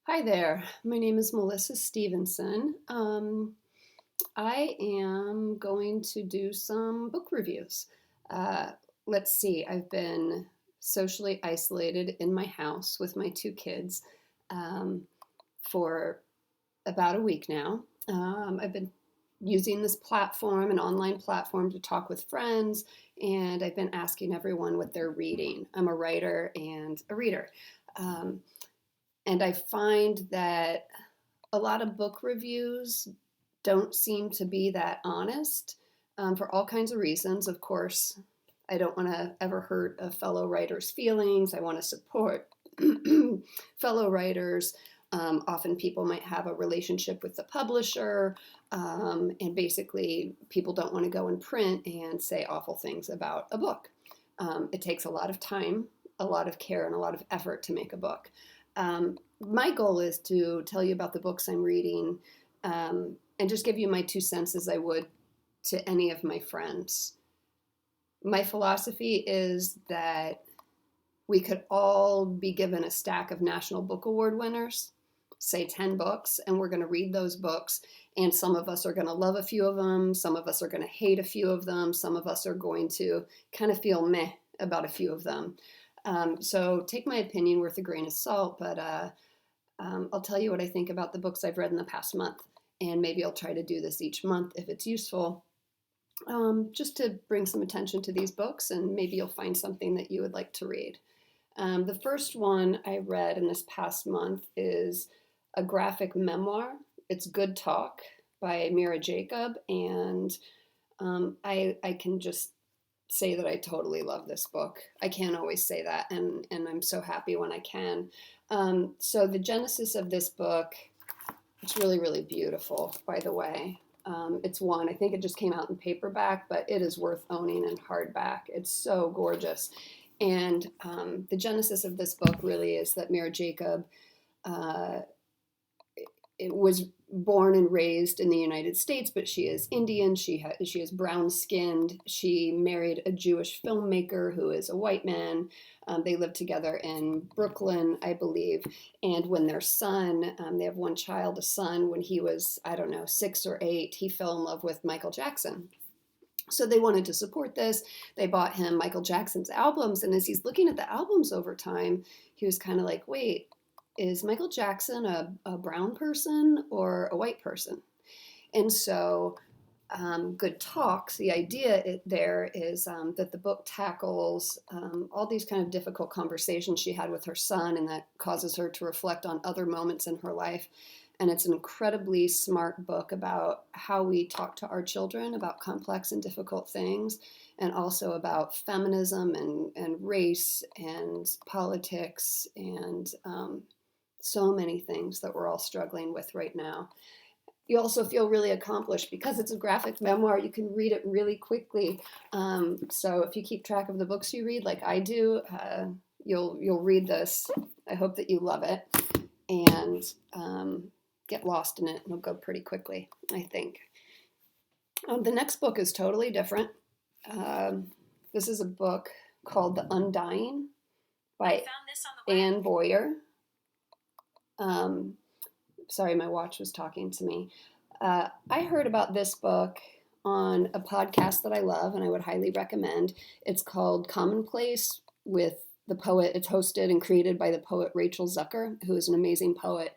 Hi there. My name is Melissa Stevenson. I am going to do some book reviews. Uh, let's see, I've been socially isolated in my house with my two kids um, for about a week now. I've been using this platform, an online platform, to talk with friends, and I've been asking everyone what they're reading. I'm a writer and a reader. Um, and I find that a lot of book reviews don't seem to be that honest for all kinds of reasons. Of course, I don't want to ever hurt a fellow writer's feelings. I want to support fellow writers. Often people might have a relationship with the publisher, and basically, people don't want to go in print and say awful things about a book. It takes a lot of time, a lot of care, and a lot of effort to make a book. My goal is to tell you about the books I'm reading and just give you my 2 cents as I would to any of my friends. My philosophy is that we could all be given a stack of National Book Award winners, say 10 books, and we're going to read those books. And some of us are going to love a few of them. Some of us are going to hate a few of them. Some of us are going to kind of feel meh about a few of them. So take my opinion with a grain of salt, but I'll tell you what I think about the books I've read in the past month. And maybe I'll try to do this each month if it's useful, just to bring some attention to these books, and maybe you'll find something that you would like to read. The first one I read in this past month is a graphic memoir. It's Good Talk by Mira Jacob, and I can just say that I totally love this book. I can't always say that, and I'm so happy when I can. So the genesis of this book, it's really, really beautiful, by the way. I think it just came out in paperback, but it is worth owning in hardback. It's so gorgeous. And the genesis of this book really is that Mira Jacob uh, it was born and raised in the United States, but she is Indian. She is brown skinned. She married a Jewish filmmaker who is a white man. They lived together in Brooklyn, I believe. And when their son, they have one child, a son, when he was, I don't know, 6 or 8, he fell in love with Michael Jackson. So they wanted to support this. They bought him Michael Jackson's albums. And as he's looking at the albums over time, he was kind of like, wait, is Michael Jackson a brown person or a white person? And so, Good Talks, the idea there is that the book tackles all these kind of difficult conversations she had with her son, and that causes her to reflect on other moments in her life. And it's an incredibly smart book about how we talk to our children about complex and difficult things, and also about feminism and race and politics and so many things that we're all struggling with right now. You also feel really accomplished because it's a graphic memoir. You can read it really quickly. So if you keep track of the books you read, like I do, you'll read this. I hope that you love it and get lost in it. It'll go pretty quickly, I think. The next book is totally different. This is a book called The Undying by Anne Boyer. Sorry, my watch was talking to me. I heard about this book on a podcast that I love and I would highly recommend. It's called Commonplace with the poet. It's hosted and created by the poet Rachel Zucker, who is an amazing poet.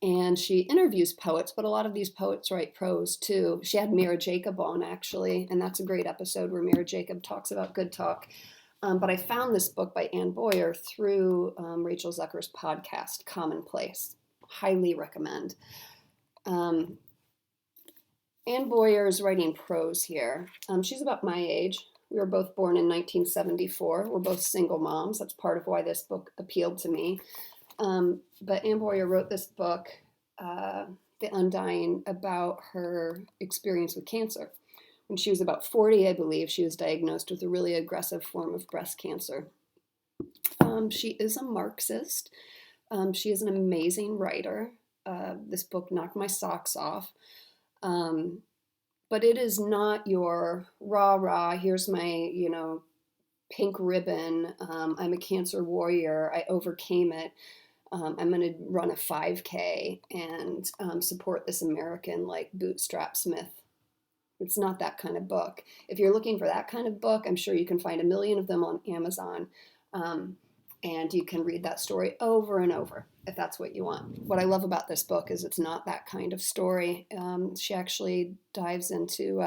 And she interviews poets, but a lot of these poets write prose too. She had Mira Jacob on, actually, and that's a great episode where Mira Jacob talks about Good Talk. But I found this book by Anne Boyer through Rachel Zucker's podcast, Commonplace. Highly recommend. Anne Boyer is writing prose here. She's about my age. We were both born in 1974. We're both single moms. That's part of why this book appealed to me. But Anne Boyer wrote this book, The Undying, about her experience with cancer. When she was about 40, I believe, she was diagnosed with a really aggressive form of breast cancer. She is a Marxist. She is an amazing writer. This book knocked my socks off. But it is not your rah-rah, here's my, pink ribbon, I'm a cancer warrior, I overcame it. I'm going to run a 5K and support this American like bootstrap smith. It's not that kind of book. If you're looking for that kind of book, I'm sure you can find a million of them on Amazon. And you can read that story over and over if that's what you want. What I love about this book is it's not that kind of story. She actually dives into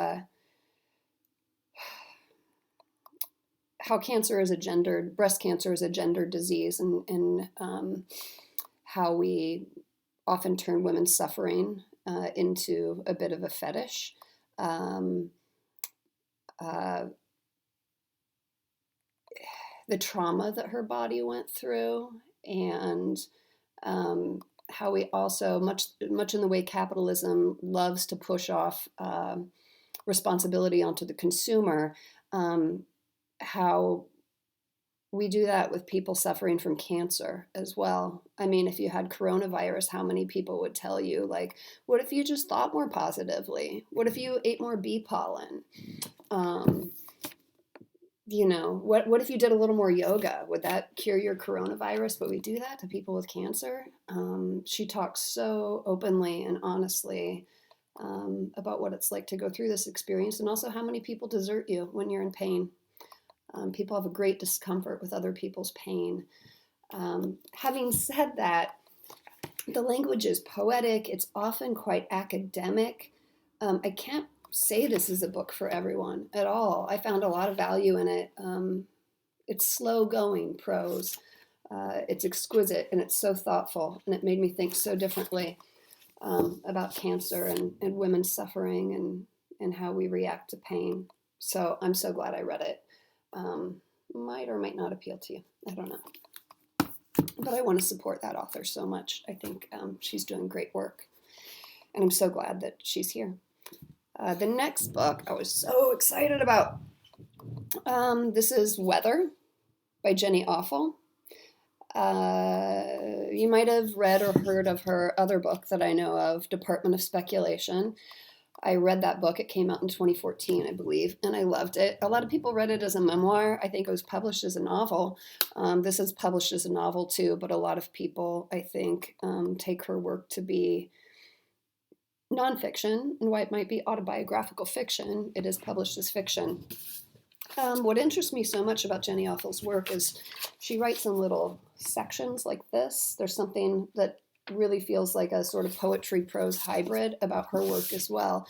how breast cancer is a gendered disease, and how we often turn women's suffering into a bit of a fetish. The trauma that her body went through, and how we also, much in the way capitalism loves to push off responsibility onto the consumer, how we do that with people suffering from cancer as well. I mean, if you had coronavirus, how many people would tell you, like, what if you just thought more positively? What if you ate more bee pollen? What if you did a little more yoga? Would that cure your coronavirus? But we do that to people with cancer. She talks so openly and honestly about what it's like to go through this experience, and also how many people desert you when you're in pain. People have a great discomfort with other people's pain. Having said that, the language is poetic. It's often quite academic. I can't say this is a book for everyone at all. I found a lot of value in it. It's slow-going prose. It's exquisite, and it's so thoughtful, and it made me think so differently about cancer and women's suffering and how we react to pain. So I'm so glad I read it. Might or might not appeal to you. I don't know. But I want to support that author so much. I think she's doing great work. And I'm so glad that she's here. The next book I was so excited about. This is Weather by Jenny Offill. You might have read or heard of her other book that I know of, Department of Speculation. I read that book. It came out in 2014, I believe, and I loved it. A lot of people read it as a memoir. I think it was published as a novel. This is published as a novel too, but a lot of people, I think, take her work to be nonfiction, and why it might be autobiographical fiction. It is published as fiction. What interests me so much about Jenny Offill's work is she writes in little sections like this. There's something that really feels like a sort of poetry prose hybrid about her work as well.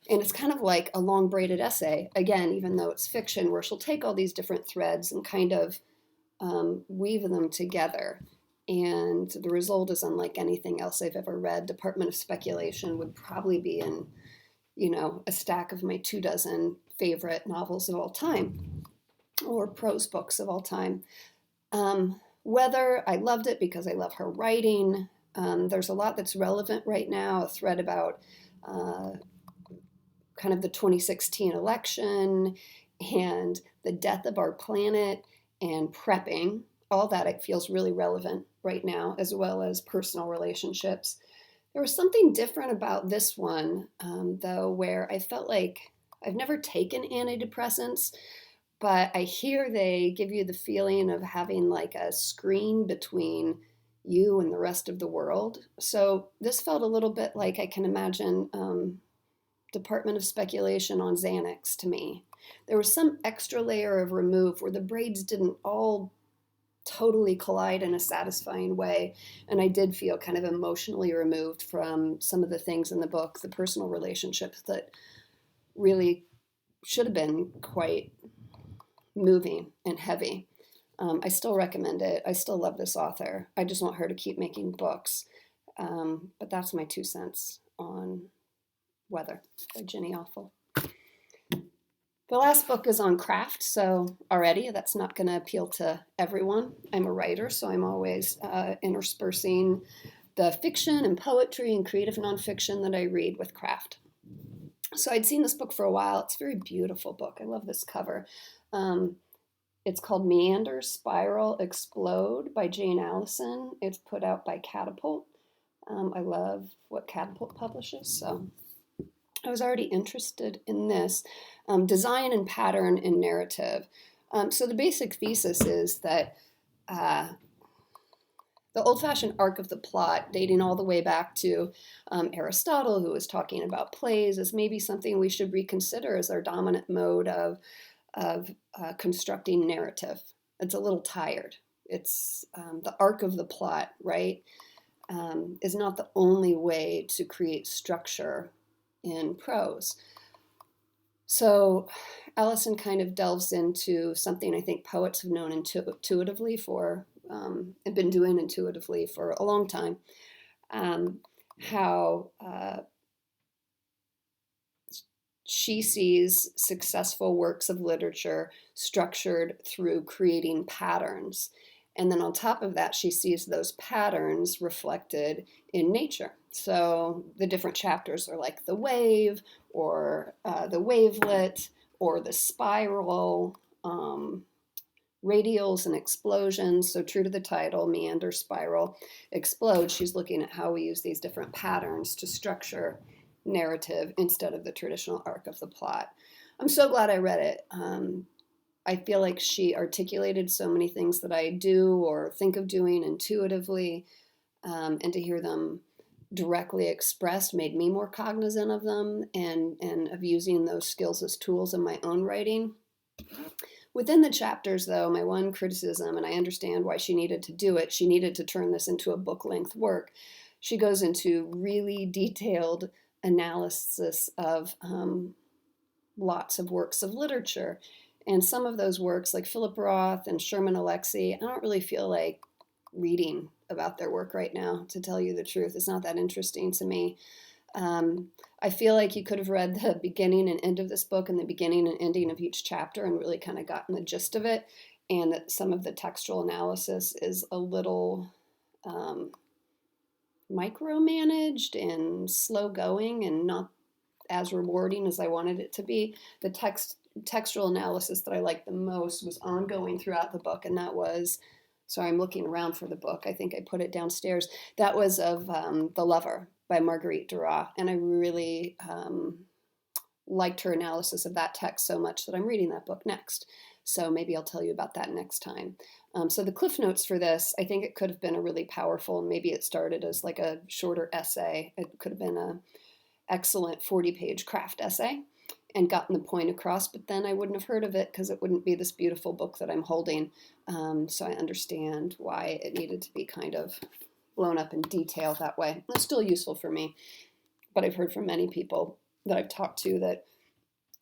And it's kind of like a long braided essay, again, even though it's fiction, where she'll take all these different threads and kind of weave them together. And the result is unlike anything else I've ever read. Department of Speculation would probably be in, a stack of my 24 favorite novels of all time, or prose books of all time. Weather, I loved it because I love her writing. There's a lot that's relevant right now, a thread about kind of the 2016 election and the death of our planet and prepping. All that, it feels really relevant right now, as well as personal relationships. There was something different about this one, though, where I felt like I've never taken antidepressants, but I hear they give you the feeling of having like a screen between you and the rest of the world. So this felt a little bit like I can imagine Department of Speculation on Xanax to me. There was some extra layer of remove where the braids didn't all totally collide in a satisfying way, and I did feel kind of emotionally removed from some of the things in the book, the personal relationships that really should have been quite moving and heavy. I still recommend it. I still love this author. I just want her to keep making books. But that's my 2 cents on Weather by Jenny Offill. The last book is on craft, so already that's not going to appeal to everyone. I'm a writer, so I'm always interspersing the fiction and poetry and creative nonfiction that I read with craft. So I'd seen this book for a while. It's a very beautiful book. I love this cover. It's called MEANDER, Spiral, Explode by Jane Alison. It's put out by Catapult. I love what Catapult publishes, so I was already interested in this. Design and pattern and narrative. So the basic thesis is that the the old-fashioned arc of the plot, dating all the way back to Aristotle, who was talking about plays, is maybe something we should reconsider as our dominant mode of constructing narrative. It's a little tired. It's the arc of the plot, right, is not the only way to create structure in prose. So Alison kind of delves into something I think poets have known intuitively for, and been doing intuitively for a long time, how she sees successful works of literature structured through creating patterns. And then on top of that, she sees those patterns reflected in nature. So the different chapters are like the wave, or the wavelet, or the spiral, radials and explosions. So true to the title, meander, spiral, explode, she's looking at how we use these different patterns to structure narrative instead of the traditional arc of the plot. I'm so glad I read it. I feel like she articulated so many things that I do or think of doing intuitively, and to hear them directly expressed made me more cognizant of them and of using those skills as tools in my own writing. Within the chapters, though, my one criticism, and I understand why she needed to do it, she needed to turn this into a book-length work. She goes into really detailed analysis of lots of works of literature. And some of those works, like Philip Roth and Sherman Alexie, I don't really feel like reading about their work right now, to tell you the truth. It's not that interesting to me. I feel like you could have read the beginning and end of this book and the beginning and ending of each chapter and really kind of gotten the gist of it, and that some of the textual analysis is a little micromanaged and slow going and not as rewarding as I wanted it to be. The textual analysis that I liked the most was ongoing throughout the book, and that was, sorry, I'm looking around for the book. I think I put it downstairs. That was of The Lover by Marguerite Duras, and I really liked her analysis of that text so much that I'm reading that book next. So maybe I'll tell you about that next time. So the cliff notes for this, I think it could have been a really powerful, maybe it started as like a shorter essay. It could have been an excellent 40-page craft essay and gotten the point across, but then I wouldn't have heard of it because it wouldn't be this beautiful book that I'm holding. So I understand why it needed to be kind of blown up in detail that way. It's still useful for me, but I've heard from many people that I've talked to that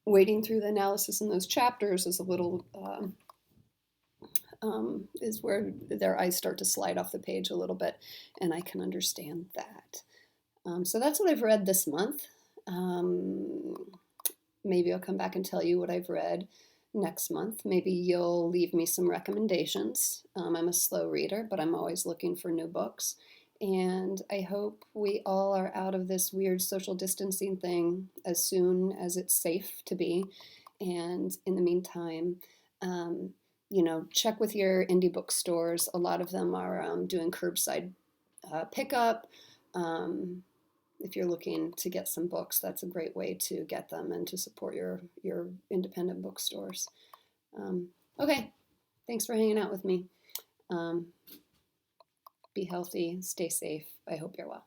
wading through the analysis in those chapters is a little, is where their eyes start to slide off the page a little bit, and I can understand that. So that's what I've read this month. Maybe I'll come back and tell you what I've read next month. Maybe you'll leave me some recommendations. I'm a slow reader, but I'm always looking for new books. And I hope we all are out of this weird social distancing thing as soon as it's safe to be. And in the meantime, check with your indie bookstores. A lot of them are doing curbside pickup. If you're looking to get some books, that's a great way to get them and to support your independent bookstores. Okay, thanks for hanging out with me. Be healthy, stay safe. I hope you're well.